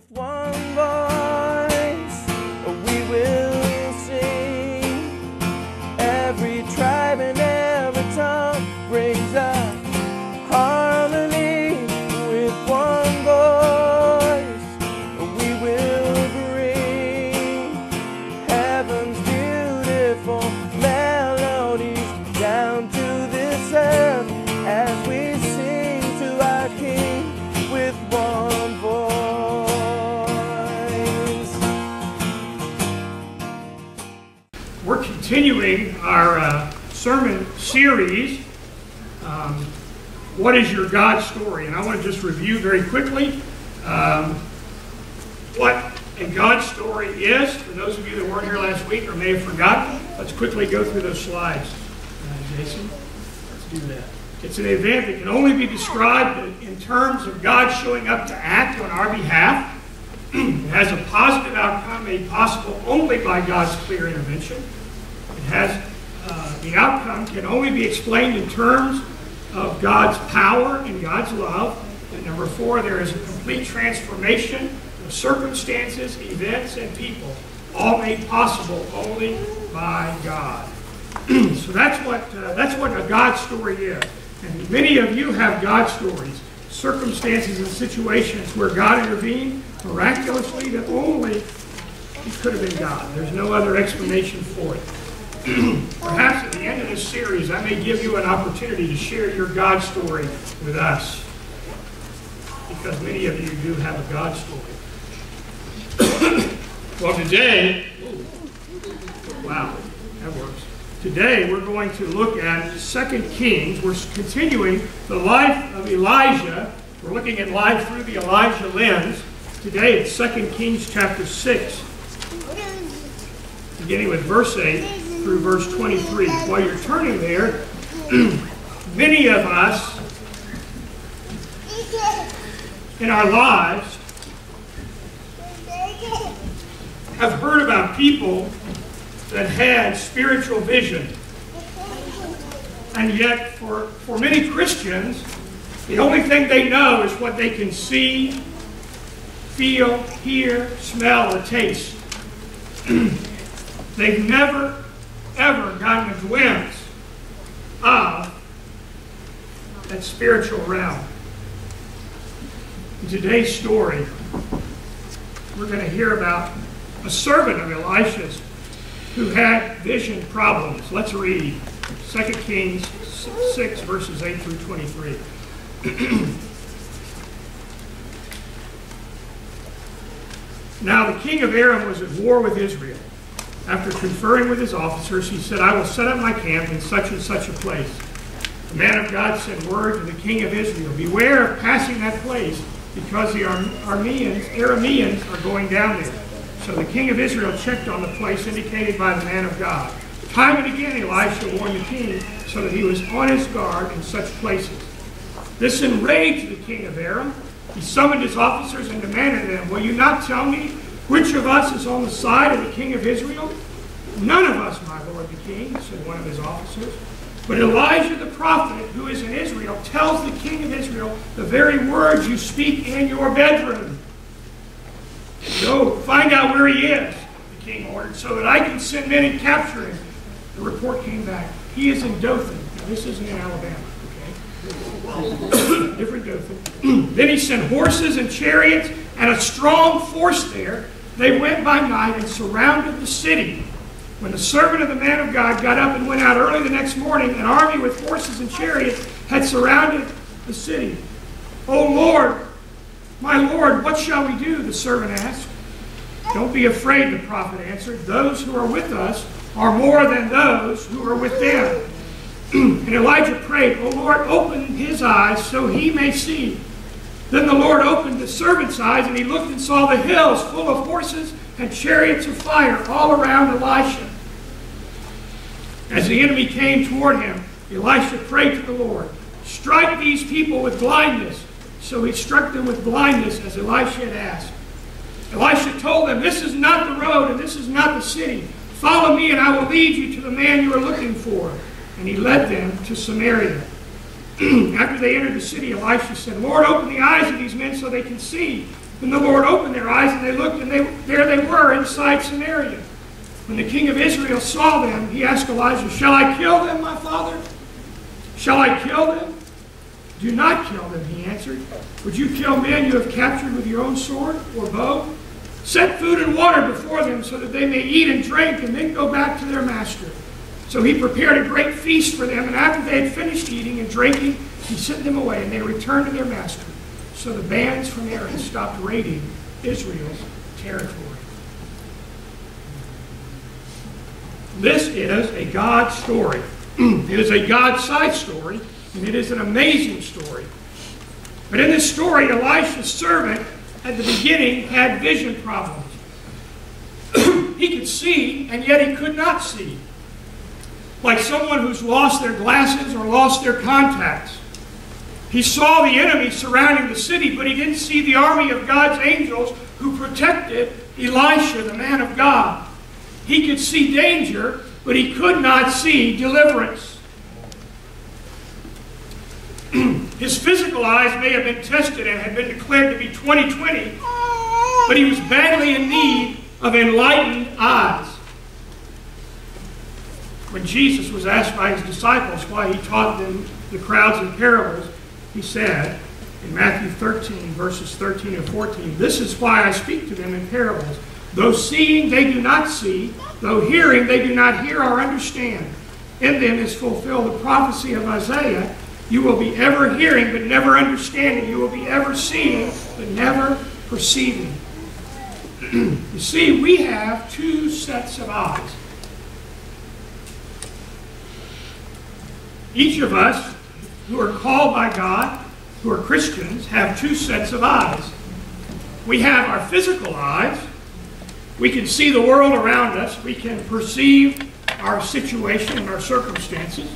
With one voice we will sing. Every tribe and every tongue brings us harmony. With one voice we will bring heaven's beautiful melodies down to this earth as we sing to our King with one voice. We're continuing our sermon series, What is Your God Story? And I want to just review very quickly what a God story is. For those of you that weren't here last week or may have forgotten, let's quickly go through those slides. Jason, let's do that. It's an event that can only be described in terms of God showing up to act on our behalf. It has a positive outcome made possible only by God's clear intervention. It has the outcome can only be explained in terms of God's power and God's love. And number 4, there is a complete transformation of circumstances, events, and people, all made possible only by God. So that's what a God story is. And many of you have God stories, circumstances and situations where God intervened miraculously that only it could have been God. There's no other explanation for it. Perhaps at the end of this series, I may give you an opportunity to share your God story with us, because many of you do have a God story. Well, today, wow, that works. Today, we're going to look at 2 Kings. We're continuing the life of Elijah. We're looking at life through the Elijah lens. Today, it's 2 Kings chapter 6, beginning with verse 8 through verse 23. While you're turning there, many of us in our lives have heard about people that had spiritual vision. And yet, for many Christians, the only thing they know is what they can see, feel, hear, smell, or taste. They've never, ever gotten a glimpse of that spiritual realm. In today's story, we're going to hear about a servant of Elisha's who had vision problems. Let's read 2 Kings 6, verses 8 through 23. Now the king of Aram was at war with Israel. After conferring with his officers, he said, I will set up my camp in such and such a place. The man of God sent word to the king of Israel, beware of passing that place, because the Arameans are going down there. So the king of Israel checked on the place indicated by the man of God. Time and again Elisha warned the king so that he was on his guard in such places. This enraged the king of Aram. He summoned his officers and demanded of them, will you not tell me which of us is on the side of the king of Israel? None of us, my lord the king, said one of his officers. But Elijah the prophet, who is in Israel, tells the king of Israel the very words you speak in your bedroom. Go, find out where he is, the king ordered, so that I can send men and capture him. The report came back. He is in Dothan. Now, this isn't in Alabama, okay? Different Dothan. Then he sent horses and chariots and a strong force there. They went by night and surrounded the city. When the servant of the man of God got up and went out early the next morning, an army with horses and chariots had surrounded the city. O Lord, my Lord, what shall we do? The servant asked. Don't be afraid, the prophet answered. Those who are with us are more than those who are with them. And Elijah prayed, O Lord, open his eyes so he may see. Then the Lord opened the servant's eyes, and he looked and saw the hills full of horses and chariots of fire all around Elisha. As the enemy came toward him, Elisha prayed to the Lord, strike these people with blindness. So he struck them with blindness as Elisha had asked. Elisha told them, this is not the road and this is not the city. Follow me and I will lead you to the man you are looking for. And he led them to Samaria. After they entered the city, Elisha said, Lord, open the eyes of these men so they can see. And the Lord opened their eyes, and they looked, and there they were inside Samaria. When the king of Israel saw them, he asked Elijah, "Shall I kill them, my father? Shall I kill them?" "Do not kill them," he answered. "Would you kill men you have captured with your own sword or bow? Set food and water before them so that they may eat and drink and then go back to their master." So he prepared a great feast for them, and after they had finished eating and drinking, he sent them away, and they returned to their master. So the bands from Aaron stopped raiding Israel's territory. This is a God story. It is a God-sized story, and it is an amazing story. But in this story, Elisha's servant at the beginning had vision problems. He could see, and yet he could not see. Like someone who's lost their glasses or lost their contacts. He saw the enemy surrounding the city, but he didn't see the army of God's angels who protected Elisha, the man of God. He could see danger, but he could not see deliverance. His physical eyes may have been tested and had been declared to be 20/20, but he was badly in need of enlightened eyes. When Jesus was asked by his disciples why he taught them the crowds in parables, he said in Matthew 13, verses 13 and 14, "This is why I speak to them in parables. Though seeing they do not see, though hearing they do not hear or understand. In them is fulfilled the prophecy of Isaiah. You will be ever hearing but never understanding. You will be ever seeing but never perceiving." You see, we have two sets of eyes. Each of us who are called by God, who are Christians, have two sets of eyes. We have our physical eyes. We can see the world around us. We can perceive our situation and our circumstances.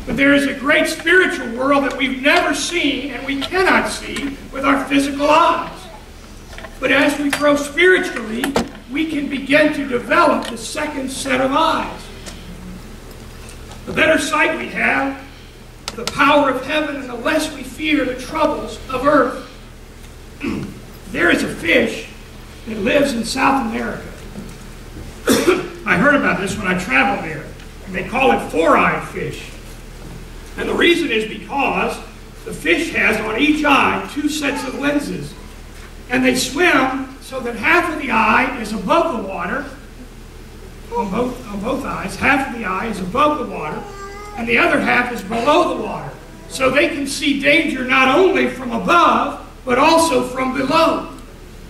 But there is a great spiritual world that we've never seen and we cannot see with our physical eyes. But as we grow spiritually, we can begin to develop the second set of eyes. The better sight we have, the power of heaven, and the less we fear the troubles of earth. There is a fish that lives in South America. I heard about this when I traveled there. And they call it four-eyed fish. And the reason is because the fish has on each eye two sets of lenses. And they swim so that half of the eye is above the water. On both eyes, half of the eye is above the water, and the other half is below the water. So they can see danger not only from above, but also from below.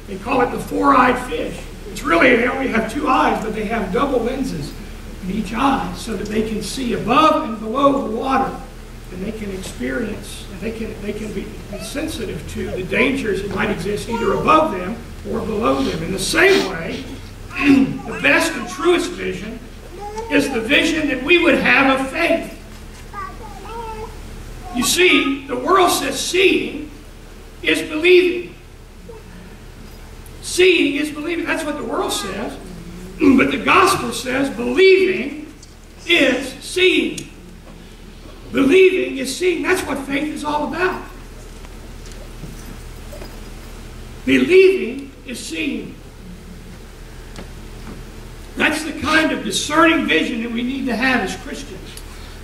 They call it the four-eyed fish. It's really, they only have two eyes, but they have double lenses in each eye so that they can see above and below the water. And they can experience, and they can be sensitive to the dangers that might exist either above them or below them. In the same way, the best and truest vision is the vision that we would have of faith. You see, the world says seeing is believing. Seeing is believing. That's what the world says. But the gospel says believing is seeing. Believing is seeing. That's what faith is all about. Believing is seeing. That's the kind of discerning vision that we need to have as Christians.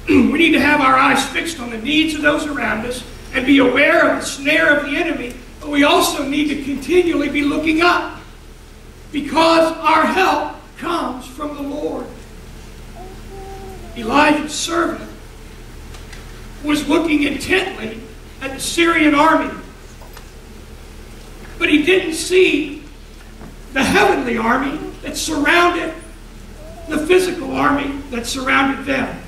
We need to have our eyes fixed on the needs of those around us and be aware of the snare of the enemy, but we also need to continually be looking up because our help comes from the Lord. Elijah's servant was looking intently at the Syrian army, but he didn't see the heavenly army that surrounded the physical army that surrounded them.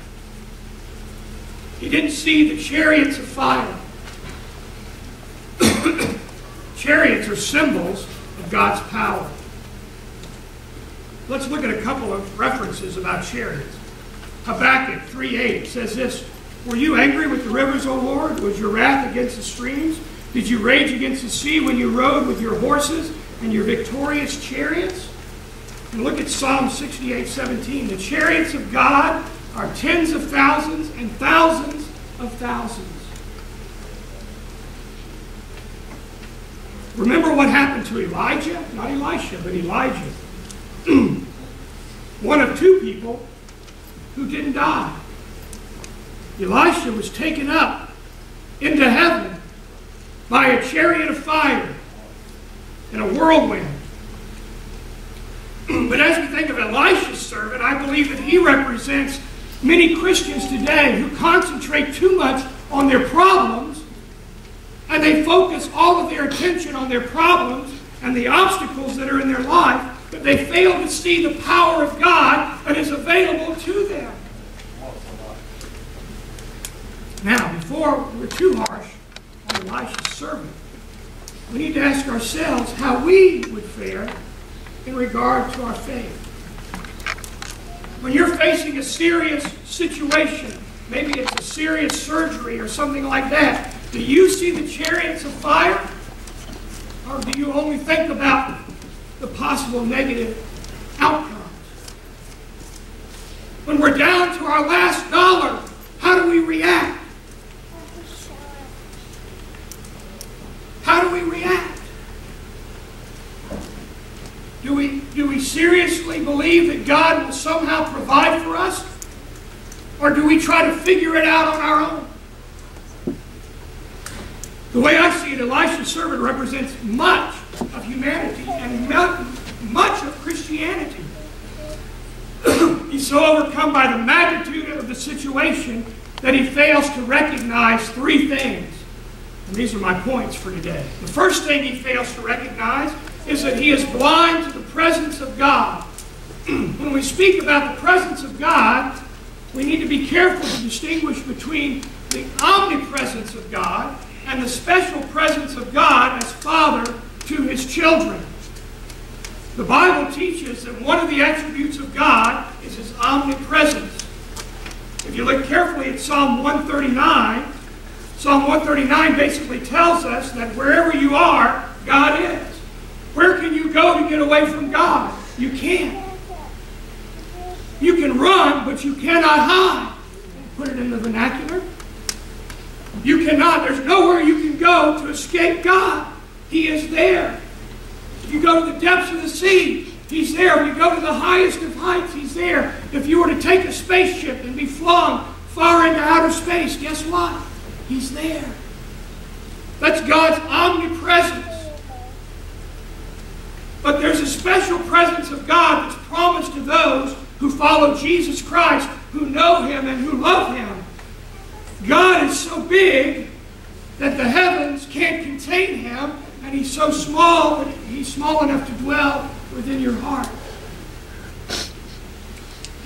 He didn't see the chariots of fire. Chariots are symbols of God's power. Let's look at a couple of references about chariots. Habakkuk 3:8 says this, "Were you angry with the rivers, O Lord? Was your wrath against the streams? Did you rage against the sea when you rode with your horses and your victorious chariots?" And look at Psalm 68:17. "The chariots of God are tens of thousands and thousands of thousands." Remember what happened to Elijah? Not Elisha, but Elijah. One of two people who didn't die. Elisha was taken up into heaven by a chariot of fire and a whirlwind. But as we think of Elisha's servant, I believe that he represents many Christians today who concentrate too much on their problems, and they focus all of their attention on their problems and the obstacles that are in their life, but they fail to see the power of God that is available to them. Now, before we're too harsh on Elisha's servant, we need to ask ourselves how we would fare in regard to our faith. When you're facing a serious situation, maybe it's a serious surgery or something like that, do you see the chariots of fire? Or do you only think about the possible negative outcomes? When we're down to our last dollar, how do we react? How do we react? Do we seriously believe that God will somehow provide for us? Or do we try to figure it out on our own? The way I see it, Elisha's servant represents much of humanity and much of Christianity. He's so overcome by the magnitude of the situation that he fails to recognize three things. And these are my points for today. The first thing he fails to recognize is that he is blind to the presence of God. When we speak about the presence of God, we need to be careful to distinguish between the omnipresence of God and the special presence of God as Father to his children. The Bible teaches that one of the attributes of God is his omnipresence. If you look carefully at Psalm 139, Psalm 139 basically tells us that wherever you are, God is. Where can you go to get away from God? You can't. You can run, but you cannot hide. Put it in the vernacular. You cannot. There's nowhere you can go to escape God. He is there. If you go to the depths of the sea, he's there. If you go to the highest of heights, he's there. If you were to take a spaceship and be flung far into outer space, guess what? He's there. That's God's omnipresence. But there's a special presence of God that's promised to those who follow Jesus Christ, who know him and who love him. God is so big that the heavens can't contain him, and he's so small that he's small enough to dwell within your heart.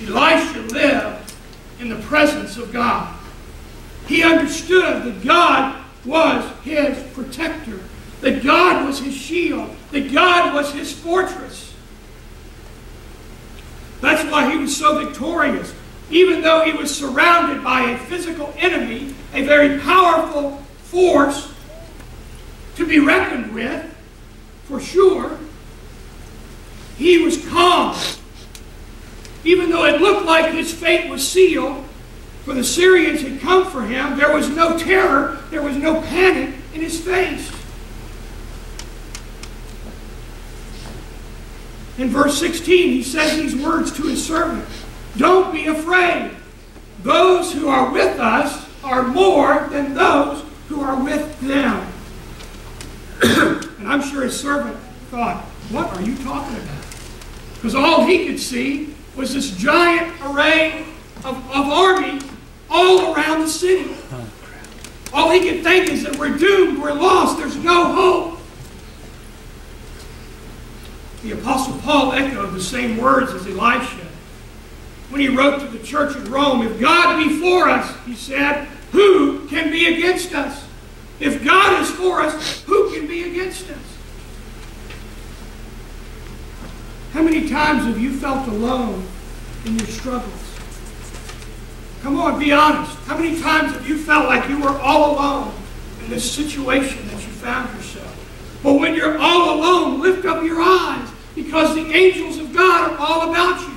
Elisha lived in the presence of God. He understood that God was his protector, that God was his shield, that God was his fortress. That's why he was so victorious. Even though he was surrounded by a physical enemy, a very powerful force to be reckoned with, for sure, he was calm. Even though it looked like his fate was sealed, for the Syrians had come for him, there was no terror, there was no panic in his face. In verse 16, he says these words to his servant, "Don't be afraid. Those who are with us are more than those who are with them." And I'm sure his servant thought, what are you talking about? Because all he could see was this giant array of army all around the city. All he could think is that we're doomed, we're lost, there's no hope. The Apostle Paul echoed the same words as Elisha when he wrote to the church at Rome, "If God be for us," he said, "who can be against us? If God is for us, who can be against us?" How many times have you felt alone in your struggles? Come on, be honest. How many times have you felt like you were all alone in this situation that you found yourself? But when you're all alone, lift up your eyes, because the angels of God are all about you.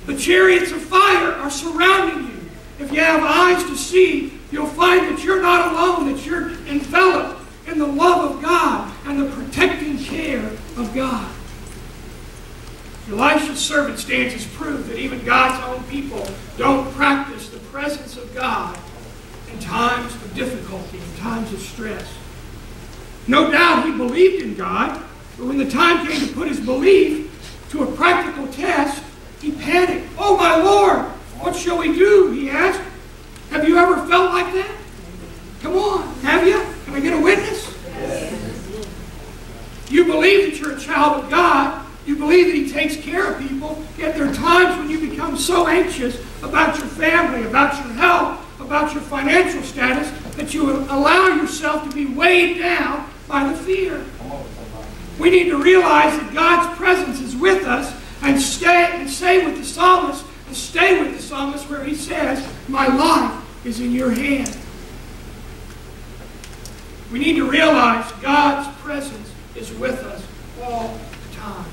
The chariots of fire are surrounding you. If you have eyes to see, you'll find that you're not alone, that you're enveloped in the love of God. and the protecting care of God. Elisha's servant stands as proof that even God's own people don't practice the presence of God in times of difficulty, in times of stress. No doubt he believed in God, but when the time came to put his belief to a practical test, he panicked. "Oh, my Lord, what shall we do?" he asked. Have you ever felt like that? Come on, have you? Can I get a witness? Yes. You believe that you're a child of God. You believe that he takes care of people, yet there are times when you become so anxious about your family, about your health, about your financial status, that you allow yourself to be weighed down by the fear. We need to realize that God's presence is with us and stay with the psalmist where he says, "My life is in your hand." We need to realize God's presence is with us all the time.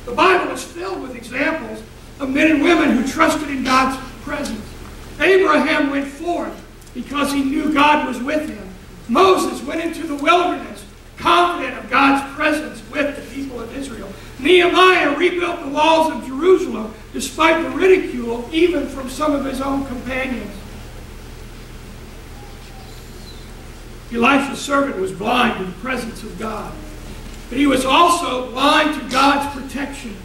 The Bible is filled with examples of men and women who trusted in God's presence. Abraham went forth because he knew God was with him. Moses went into the wilderness confident of God's presence with the people of Israel. Nehemiah rebuilt the walls of Jerusalem despite the ridicule even from some of his own companions. Elisha's servant was blind to the presence of God, but he was also blind to God's protection.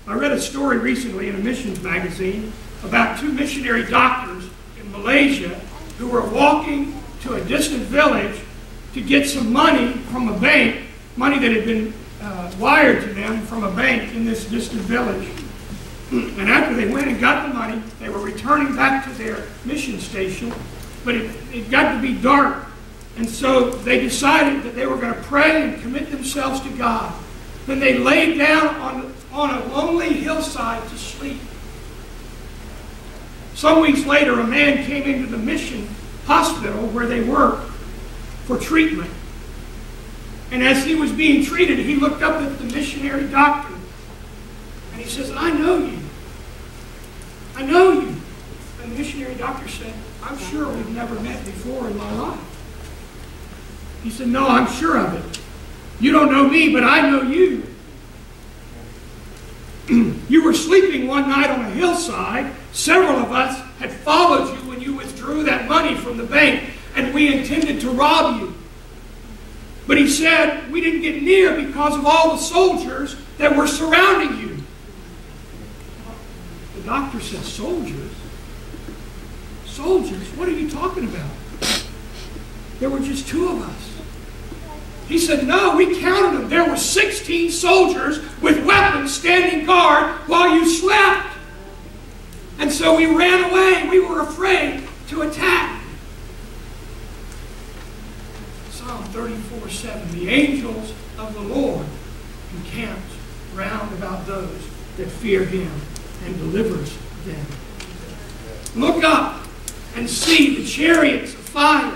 I read a story recently in a missions magazine about two missionary doctors in Malaysia who were walking to a distant village to get some money from a bank, money that had been wired to them from a bank in this distant village. And after they went and got the money, they were returning back to their mission station, but it got to be dark. And so they decided that they were going to pray and commit themselves to God. Then they laid down on a lonely hillside to sleep. Some weeks later, a man came into the mission hospital where they worked for treatment. And as he was being treated, he looked up at the missionary doctor. And he says, "I know you. I know you." And the missionary doctor said, "I'm sure we've never met before in my life." He said, "No, I'm sure of it. You don't know me, but I know you. You were sleeping one night on a hillside. Several of us had followed you when you withdrew that money from the bank, and we intended to rob you. But," he said, "we didn't get near because of all the soldiers that were surrounding you." The doctor said, "Soldiers? Soldiers? What are you talking about? There were just two of us." He said, "No, we counted them. There were 16 soldiers with weapons standing guard while you slept. And so we ran away. We were afraid to attack." Psalm 34:7, "The angels of the Lord encamps round about those that fear him and delivers them." Look up and see the chariots of fire.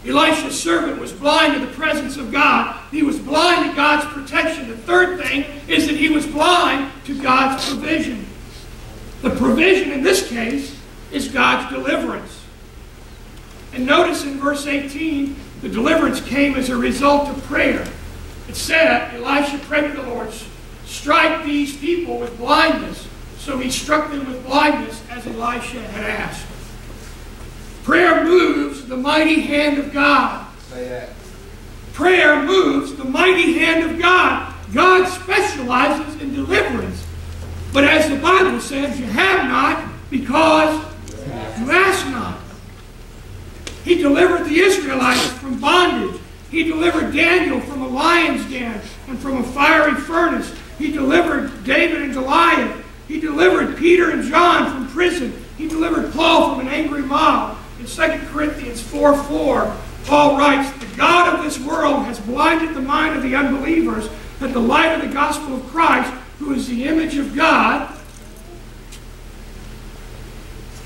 Elisha's servant was blind to the presence of God. He was blind to God's protection. The third thing is that he was blind to God's provision. The provision in this case is God's deliverance. And notice in verse 18, the deliverance came as a result of prayer. It said, Elisha prayed to the Lord, "Strike these people with blindness." So he struck them with blindness as Elisha had asked. Prayer moves the mighty hand of God. Say that. Prayer moves the mighty hand of God. God specializes in deliverance. But as the Bible says, you have not because you ask not. He delivered the Israelites from bondage. He delivered Daniel from a lion's den and from a fiery furnace. He delivered David and Goliath. He delivered Peter and John from prison. He delivered Paul from an angry mob. In 2 Corinthians 4:4, Paul writes, "The God of this world has blinded the mind of the unbelievers, that the light of the gospel of Christ, who is the image of God,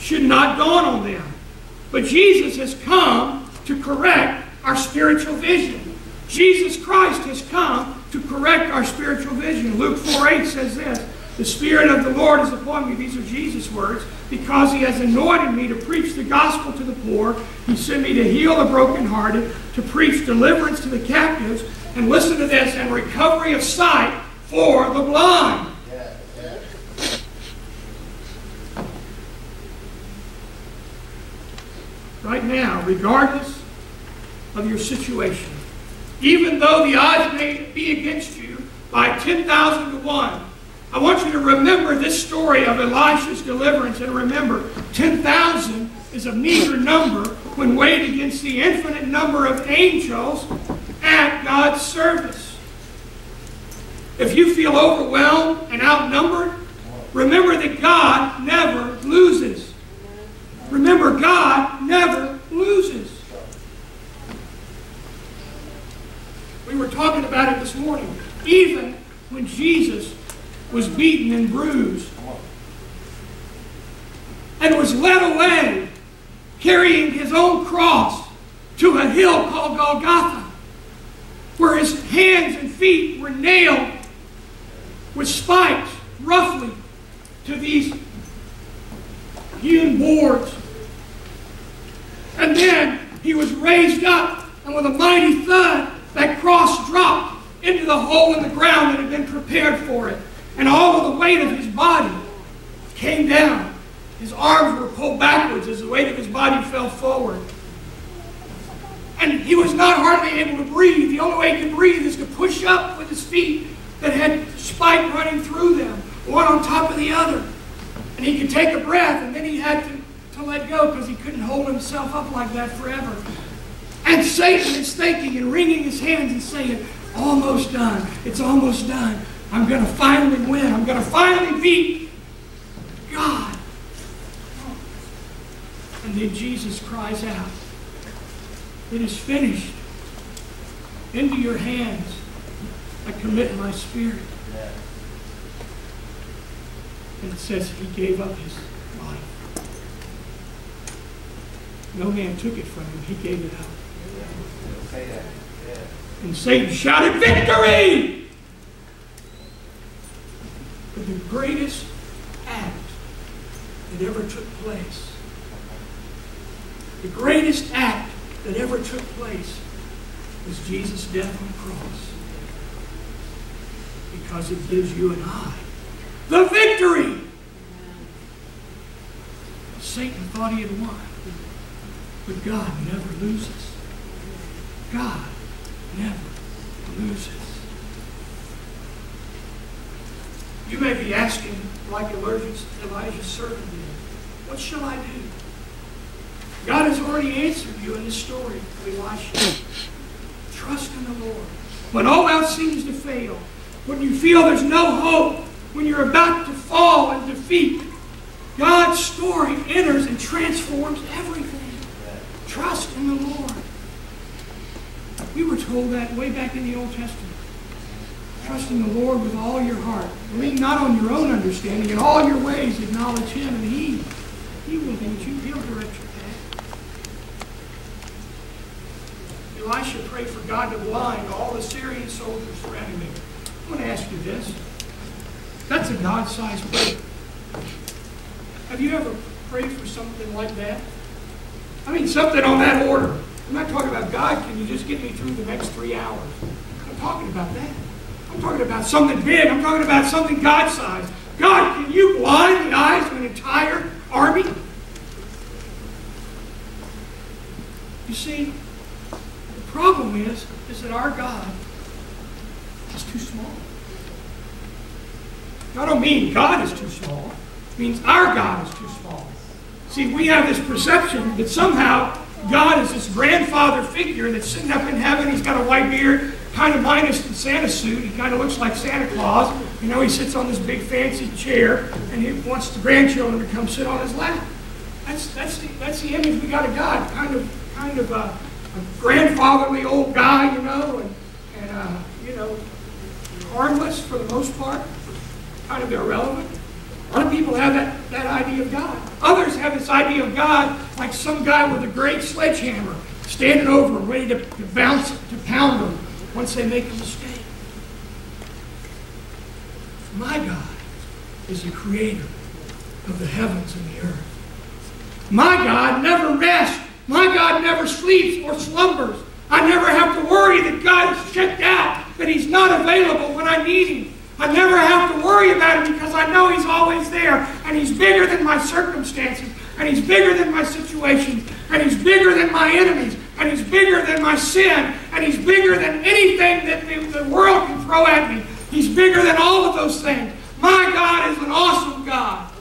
should not dawn on them." But Jesus has come to correct our spiritual vision. Jesus Christ has come to correct our spiritual vision. Luke 4:8 says this, The Spirit of the Lord is upon me. These are Jesus' words. Because he has anointed me to preach the gospel to the poor. He sent me to heal the brokenhearted, to preach deliverance to the captives, and listen to this, and recovery of sight for the blind. Right now, regardless of your situation, even though the odds may be against you by 10,000 to 1, I want you to remember this story of Elisha's deliverance, and remember, 10,000 is a meager number when weighed against the infinite number of angels at God's service. If you feel overwhelmed and outnumbered, remember that God never loses. Remember, God never loses. We were talking about it this morning. Even when Jesus was beaten and bruised and was led away carrying his own cross to a hill called Golgotha, where his hands and feet were nailed with spikes roughly to these hewn boards. And then he was raised up, and with a mighty thud, that cross dropped into the hole in the ground that had been prepared for it. And all of the weight of his body came down. His arms were pulled backwards as the weight of his body fell forward. And he was not hardly able to breathe. The only way he could breathe is to push up with his feet that had spike running through them, one on top of the other. And he could take a breath, and then he had to let go because he couldn't hold himself up like that forever. And Satan is thinking and wringing his hands and saying, almost done. It's almost done. I'm going to finally win. I'm going to finally beat God. And then Jesus cries out, it is finished. Into your hands I commit my spirit. And it says he gave up his life. No man took it from him. He gave it up. And Satan shouted, victory! But the greatest act that ever took place, the greatest act that ever took place was Jesus' death on the cross. Because it gives you and I the victory. Satan thought he had won. But God never loses. God never loses. You may be asking, like Elijah's servant did, what shall I do? God has already answered you in this story of Elisha. Trust in the Lord. When all else seems to fail, when you feel there's no hope, when you're about to fall in defeat, God's story enters and transforms everything. Trust in the Lord. We were told that way back in the Old Testament. Trust in the Lord with all your heart. Lean not on your own understanding. In all your ways acknowledge Him, and He will lead you. He'll direct your path. Elisha prayed for God to blind all the Syrian soldiers surrounding him. I want to ask you this. That's a God-sized prayer. Have you ever prayed for something like that? I mean, something on that order. I'm not talking about, God, can you just get me through the next 3 hours? I'm talking about that. I'm talking about something big. I'm talking about something God-sized. God, can you blind the eyes of an entire army? You see, the problem is that our God is too small. I don't mean God is too small. It means our God is too small. See, we have this perception that somehow God is this grandfather figure that's sitting up in heaven. He's got a white beard, kind of minus the Santa suit. He kind of looks like Santa Claus. You know, he sits on this big fancy chair, and he wants the grandchildren to come sit on his lap. That's the image we got of God. Kind of a grandfatherly old guy, you know, and you know, harmless for the most part, kind of irrelevant. A lot of people have that idea of God. Others have this idea of God like some guy with a great sledgehammer standing over them, ready to bounce, to pound them once they make a mistake. My God is the creator of the heavens and the earth. My God never rests. My God never sleeps or slumbers. I never have to worry that God is checked out, that He's not available when I need Him. I never have to worry about Him because I know He's always there, and He's bigger than my circumstances, and He's bigger than my situations, and He's bigger than my enemies, and He's bigger than my sin, and He's bigger than anything that the world can throw at me. He's bigger than all of those things. My God is an awesome God.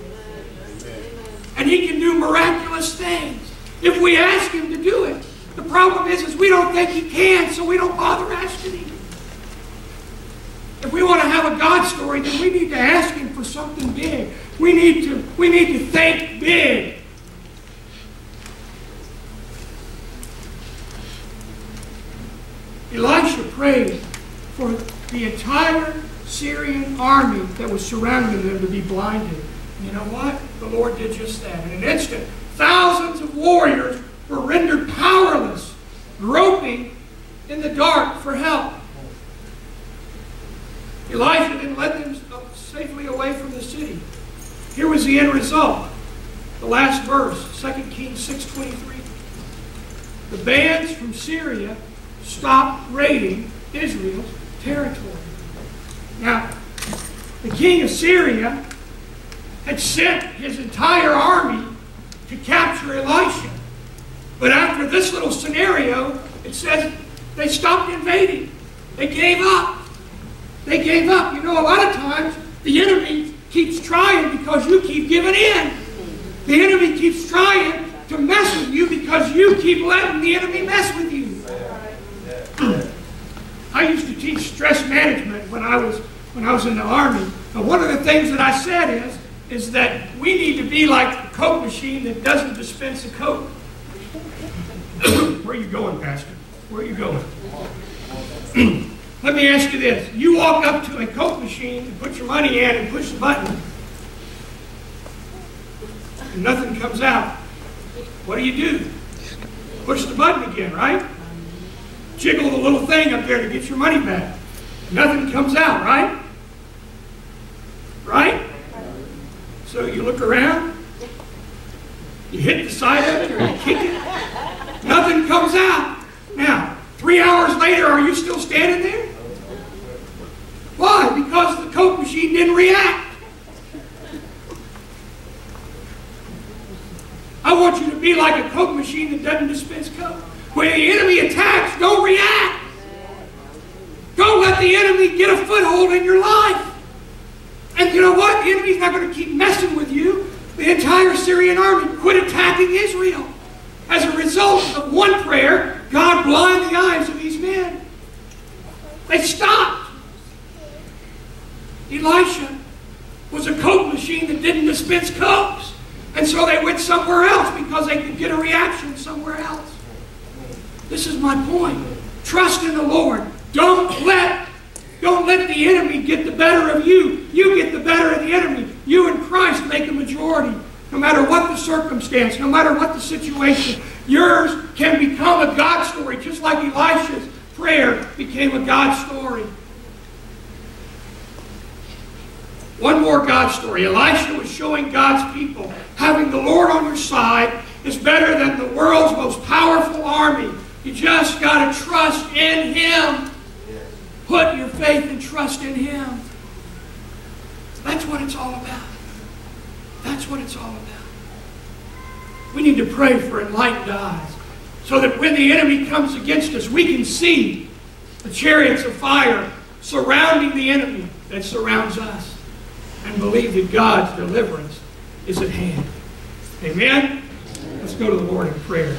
And He can do miraculous things if we ask Him to do it. The problem is we don't think He can, so we don't bother asking Him. If we want to have a God story, then we need to ask Him for something big. We need to think big. Elisha prayed for the entire Syrian army that was surrounding them to be blinded. And you know what? The Lord did just that. In an instant, thousands of warriors were rendered powerless, groping in the dark for help. Elisha then led them safely away from the city. Here was the end result. The last verse, 2 Kings 6:23. The bands from Syria stopped raiding Israel's territory. Now, the king of Syria had sent his entire army to capture Elisha. But after this little scenario, it says they stopped invading. They gave up. They gave up. You know, a lot of times the enemy keeps trying because you keep giving in. The enemy keeps trying to mess with you because you keep letting the enemy mess with you. I used to teach stress management when I was in the Army. And one of the things that I said is that we need to be like a Coke machine that doesn't dispense a Coke. Where are you going, Pastor? Where are you going? Let me ask you this. You walk up to a Coke machine and put your money in and push the button, and nothing comes out. What do? Push the button again, right? Jiggle the little thing up there to get your money back. Nothing comes out, right? Right? So you look around, you hit the side of it or you kick it, nothing comes out. Now, 3 hours later, are you still standing there? Why? Because the Coke machine didn't react. I want you to be like a Coke machine that doesn't dispense Coke. When the enemy attacks, don't react. Don't let the enemy get a foothold in your life. And you know what? The enemy's not going to keep messing with you. The entire Syrian army quit attacking Israel. As a result of one prayer, God blinded the eyes of these men. They stopped. Elisha was a Coke machine that didn't dispense Cokes. And so they went somewhere else because they could get a reaction somewhere else. This is my point. Trust in the Lord. Don't let the enemy get the better of you. You get the better of the enemy. You and Christ make a majority. No matter what the circumstance, no matter what the situation, yours can become a God story, just like Elisha's prayer became a God story. One more God story. Elisha was showing God's people having the Lord on your side is better than the world's most powerful army. You just got to trust in Him. Put your faith and trust in Him. That's what it's all about. That's what it's all about. We need to pray for enlightened eyes so that when the enemy comes against us, we can see the chariots of fire surrounding the enemy that surrounds us and believe that God's deliverance is at hand. Amen? Let's go to the Lord in prayer.